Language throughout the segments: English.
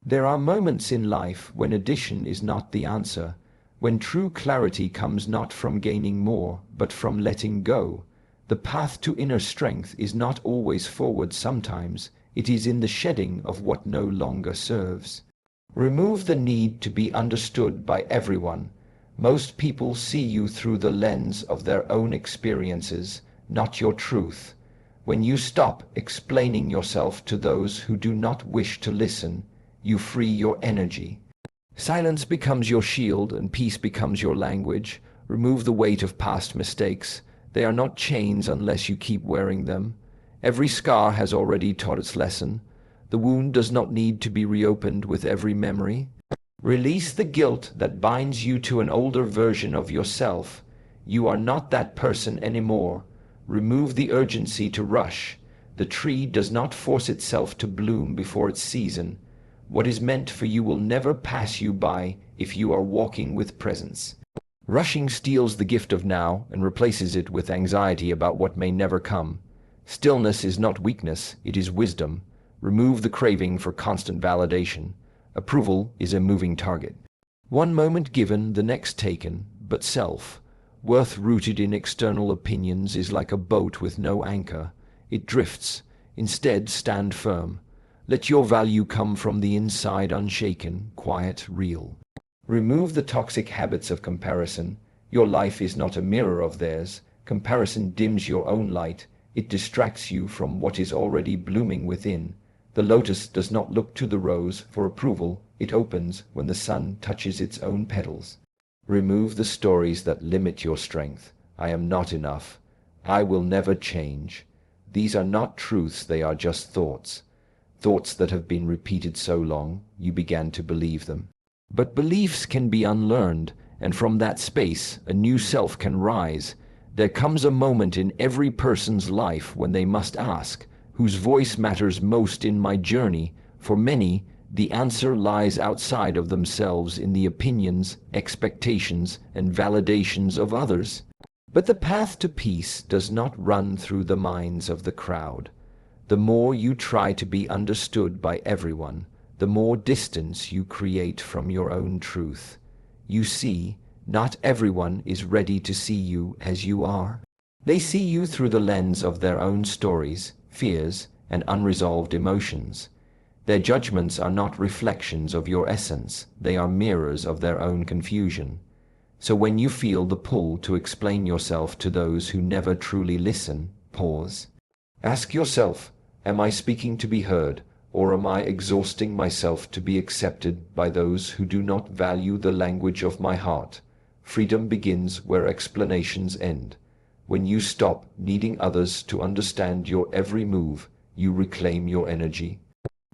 There are moments in life when addition is not the answer, when true clarity comes not from gaining more, but from letting go. The path to inner strength is not always forward. Sometimes it is in the shedding of what no longer serves. Remove the need to be understood by everyone. Most people see you through the lens of their own experiences, not your truth. When you stop explaining yourself to those who do not wish to listen, you free your energy. Silence becomes your shield and peace becomes your language. Remove the weight of past mistakes. They are not chains unless you keep wearing them. Every scar has already taught its lesson. The wound does not need to be reopened with every memory. Release the guilt that binds you to an older version of yourself. You are not that person anymore. Remove the urgency to rush. The tree does not force itself to bloom before its season. What is meant for you will never pass you by if you are walking with presence. Rushing steals the gift of now and replaces it with anxiety about what may never come. Stillness is not weakness, it is wisdom. Remove the craving for constant validation. Approval is a moving target. One moment given, the next taken, but self-worth rooted in external opinions is like a boat with no anchor. It drifts. Instead, stand firm. Let your value come from the inside, unshaken, quiet, real. Remove the toxic habits of comparison. Your life is not a mirror of theirs. Comparison dims your own light. It distracts you from what is already blooming within. The lotus does not look to the rose for approval. It opens when the sun touches its own petals. Remove the stories that limit your strength. I am not enough. I will never change. These are not truths, they are just thoughts. Thoughts that have been repeated so long, you began to believe them. But beliefs can be unlearned, and from that space, a new self can rise. There comes a moment in every person's life when they must ask, whose voice matters most in my journey? For many, the answer lies outside of themselves in the opinions, expectations, and validations of others. But the path to peace does not run through the minds of the crowd. The more you try to be understood by everyone, the more distance you create from your own truth. You see, not everyone is ready to see you as you are. They see you through the lens of their own stories, fears, and unresolved emotions. Their judgments are not reflections of your essence, they are mirrors of their own confusion. So when you feel the pull to explain yourself to those who never truly listen, pause. Ask yourself, am I speaking to be heard, or am I exhausting myself to be accepted by those who do not value the language of my heart? Freedom begins where explanations end. When you stop needing others to understand your every move, you reclaim your energy.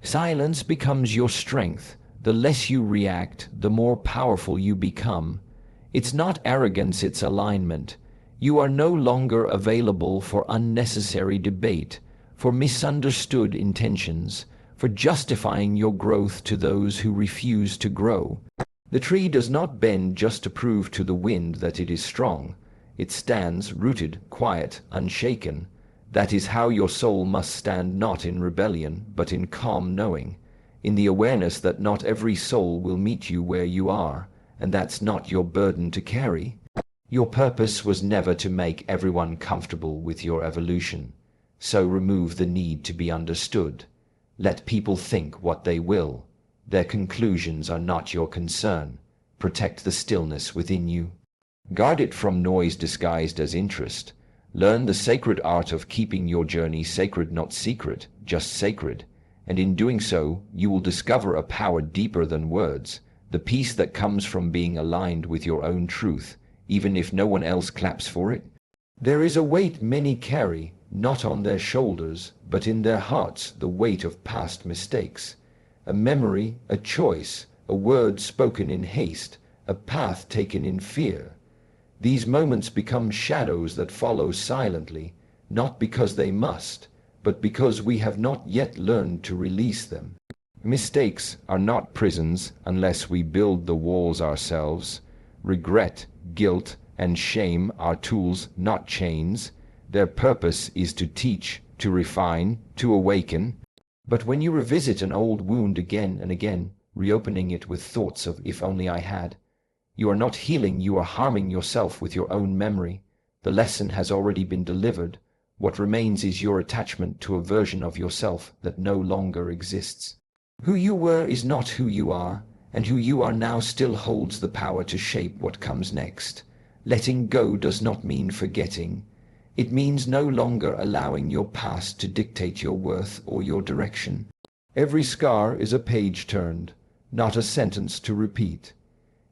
Silence becomes your strength. The less you react, the more powerful you become. It's not arrogance, it's alignment. You are no longer available for unnecessary debate, for misunderstood intentions, for justifying your growth to those who refuse to grow. The tree does not bend just to prove to the wind that it is strong. It stands rooted, quiet, unshaken. That is how your soul must stand, not in rebellion, but in calm knowing, in the awareness that not every soul will meet you where you are, and that's not your burden to carry. Your purpose was never to make everyone comfortable with your evolution. So remove the need to be understood. Let people think what they will. Their conclusions are not your concern. Protect the stillness within you. Guard it from noise disguised as interest. Learn the sacred art of keeping your journey sacred, not secret, just sacred. And in doing so, you will discover a power deeper than words, the peace that comes from being aligned with your own truth, even if no one else claps for it. There is a weight many carry, not on their shoulders, but in their hearts, the weight of past mistakes. A memory, a choice, a word spoken in haste, a path taken in fear. These moments become shadows that follow silently, not because they must, but because we have not yet learned to release them. Mistakes are not prisons unless we build the walls ourselves. Regret, guilt, and shame are tools, not chains. Their purpose is to teach, to refine, to awaken. But when you revisit an old wound again and again, reopening it with thoughts of "if only I had," you are not healing, you are harming yourself with your own memory. The lesson has already been delivered. What remains is your attachment to a version of yourself that no longer exists. Who you were is not who you are, and who you are now still holds the power to shape what comes next. Letting go does not mean forgetting. It means no longer allowing your past to dictate your worth or your direction. Every scar is a page turned, not a sentence to repeat.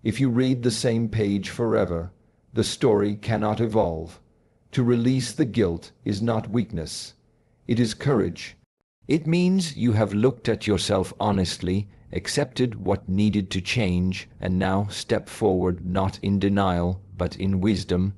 If you read the same page forever, the story cannot evolve. To release the guilt is not weakness. It is courage. It means you have looked at yourself honestly, accepted what needed to change, and now step forward not in denial, but in wisdom.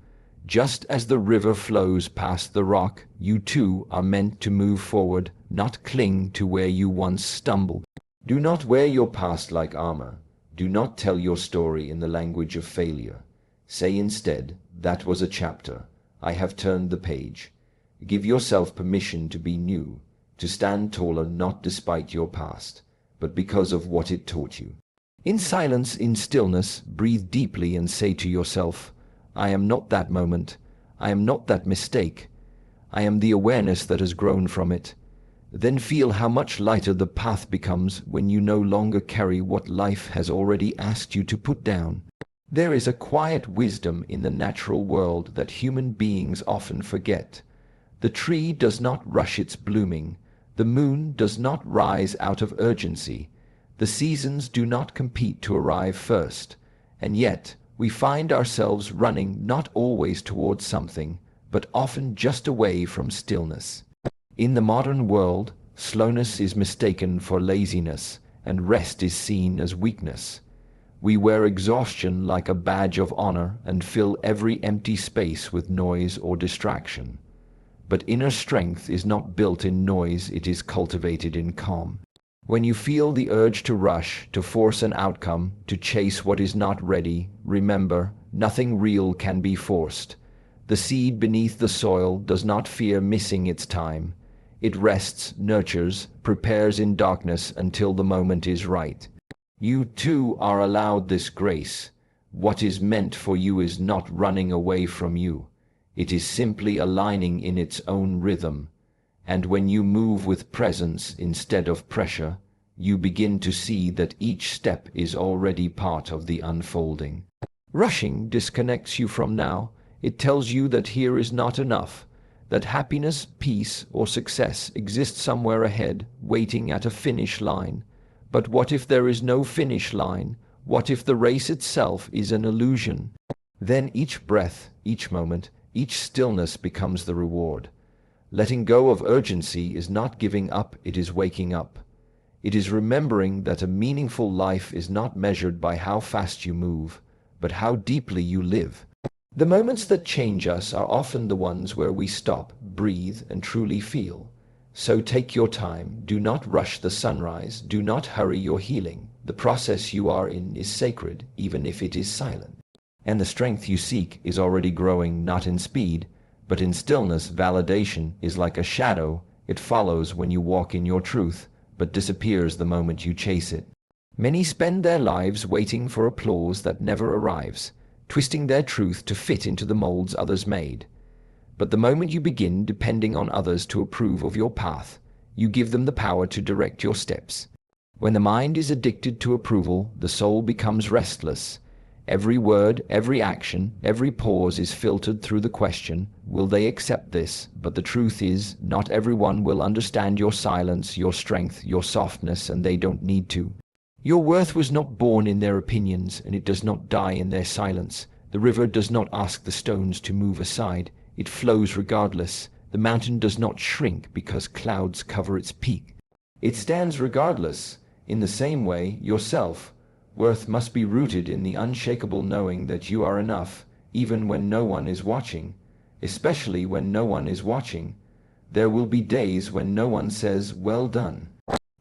Just as the river flows past the rock, you too are meant to move forward, not cling to where you once stumbled. Do not wear your past like armor. Do not tell your story in the language of failure. Say instead, "That was a chapter. I have turned the page." Give yourself permission to be new, to stand taller not despite your past, but because of what it taught you. In silence, in stillness, breathe deeply and say to yourself, "I am not that moment. I am not that mistake. I am the awareness that has grown from it." Then feel how much lighter the path becomes when you no longer carry what life has already asked you to put down. There is a quiet wisdom in the natural world that human beings often forget. The tree does not rush its blooming. The moon does not rise out of urgency. The seasons do not compete to arrive first. And yet, we find ourselves running not always towards something, but often just away from stillness. In the modern world, slowness is mistaken for laziness, and rest is seen as weakness. We wear exhaustion like a badge of honor and fill every empty space with noise or distraction. But inner strength is not built in noise, it is cultivated in calm. When you feel the urge to rush, to force an outcome, to chase what is not ready, remember, nothing real can be forced. The seed beneath the soil does not fear missing its time. It rests, nurtures, prepares in darkness until the moment is right. You too are allowed this grace. What is meant for you is not running away from you. It is simply aligning in its own rhythm. And when you move with presence instead of pressure, you begin to see that each step is already part of the unfolding. Rushing disconnects you from now. It tells you that here is not enough, that happiness, peace, or success exist somewhere ahead, waiting at a finish line. But what if there is no finish line? What if the race itself is an illusion? Then each breath, each moment, each stillness becomes the reward. Letting go of urgency is not giving up, it is waking up. It is remembering that a meaningful life is not measured by how fast you move, but how deeply you live. The moments that change us are often the ones where we stop, breathe, and truly feel. So take your time, do not rush the sunrise, do not hurry your healing. The process you are in is sacred, even if it is silent. And the strength you seek is already growing, not in speed, but in stillness. Validation is like a shadow. It follows when you walk in your truth, but disappears the moment you chase it. Many spend their lives waiting for applause that never arrives, twisting their truth to fit into the molds others made. But the moment you begin depending on others to approve of your path, you give them the power to direct your steps. When the mind is addicted to approval, the soul becomes restless. Every word, every action, every pause is filtered through the question, will they accept this? But the truth is, not everyone will understand your silence, your strength, your softness, and they don't need to. Your worth was not born in their opinions, and it does not die in their silence. The river does not ask the stones to move aside. It flows regardless. The mountain does not shrink because clouds cover its peak. It stands regardless. In the same way, yourself worth must be rooted in the unshakable knowing that you are enough, even when no one is watching. Especially when no one is watching. There will be days when no one says, "Well done."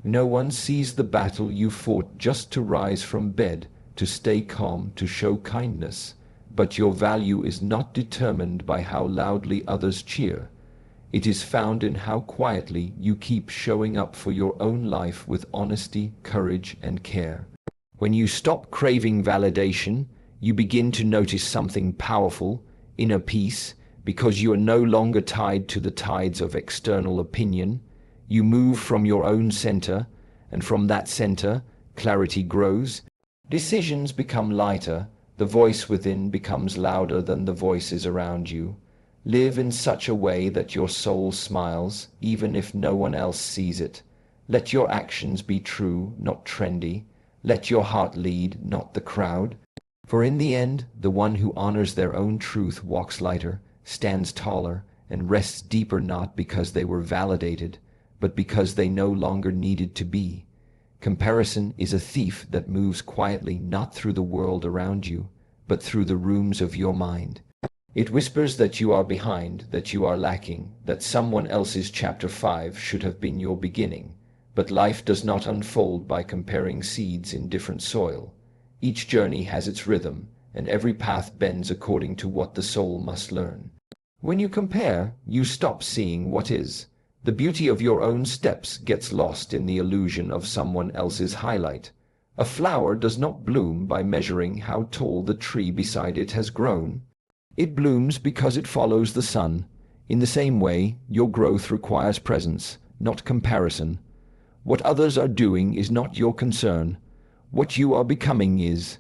No one sees the battle you fought just to rise from bed, to stay calm, to show kindness. But your value is not determined by how loudly others cheer. It is found in how quietly you keep showing up for your own life with honesty, courage, and care. When you stop craving validation, you begin to notice something powerful, inner peace, because you are no longer tied to the tides of external opinion. You move from your own center, and from that center, clarity grows. Decisions become lighter, the voice within becomes louder than the voices around you. Live in such a way that your soul smiles, even if no one else sees it. Let your actions be true, not trendy. Let your heart lead, not the crowd. For in the end, the one who honors their own truth walks lighter, stands taller, and rests deeper, not because they were validated, but because they no longer needed to be. Comparison is a thief that moves quietly, not through the world around you, but through the rooms of your mind. It whispers that you are behind, that you are lacking, that someone else's chapter 5 should have been your beginning. But life does not unfold by comparing seeds in different soil. Each journey has its rhythm, and every path bends according to what the soul must learn. When you compare, you stop seeing what is. The beauty of your own steps gets lost in the illusion of someone else's highlight. A flower does not bloom by measuring how tall the tree beside it has grown. It blooms because it follows the sun. In the same way, your growth requires presence, not comparison. What others are doing is not your concern. What you are becoming is.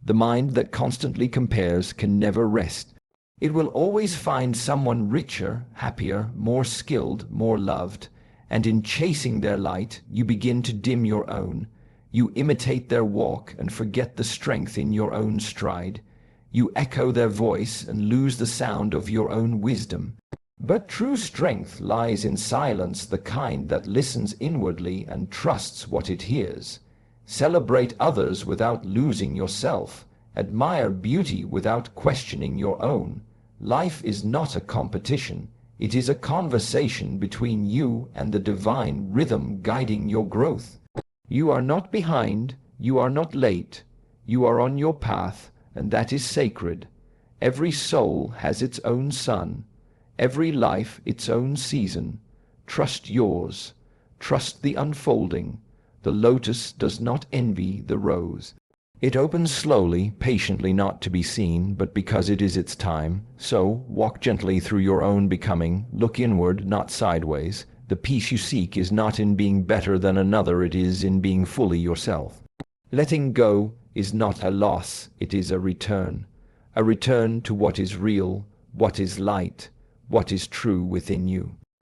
The mind that constantly compares can never rest. It will always find someone richer, happier, more skilled, more loved, and in chasing their light, you begin to dim your own. You imitate their walk and forget the strength in your own stride. You echo their voice and lose the sound of your own wisdom. But true strength lies in silence, the kind that listens inwardly and trusts what it hears. Celebrate others without losing yourself. Admire beauty without questioning your own. Life is not a competition. It is a conversation between you and the divine rhythm guiding your growth. You are not behind, you are not late. You are on your path, and that is sacred. Every soul has its own sun. Every life its own season. Trust yours. Trust the unfolding. The lotus does not envy the rose. It opens slowly, patiently, not to be seen, but because it is its time. So, walk gently through your own becoming. Look inward, not sideways. The peace you seek is not in being better than another, it is in being fully yourself. Letting go is not a loss, it is a return. A return to what is real, what is light, what is true within you.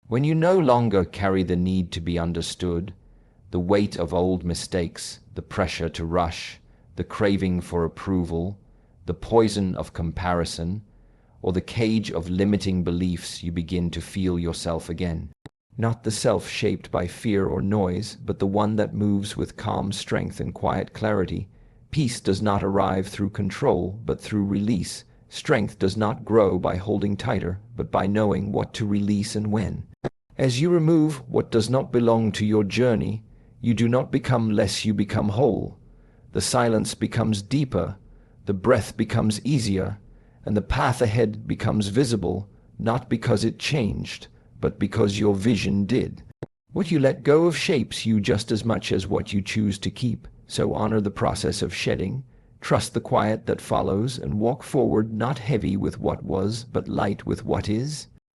When you no longer carry the need to be understood, the weight of old mistakes, the pressure to rush, the craving for approval, the poison of comparison, or the cage of limiting beliefs, you begin to feel yourself again. Not the self shaped by fear or noise, but the one that moves with calm strength and quiet clarity. Peace does not arrive through control, but through release. Strength does not grow by holding tighter, but by knowing what to release and when. As you remove what does not belong to your journey, you do not become less, you become whole. The silence becomes deeper, the breath becomes easier, and the path ahead becomes visible, not because it changed, but because your vision did. What you let go of shapes you just as much as what you choose to keep, so honor the process of shedding, trust the quiet that follows, and walk forward not heavy with what was, but light with what is.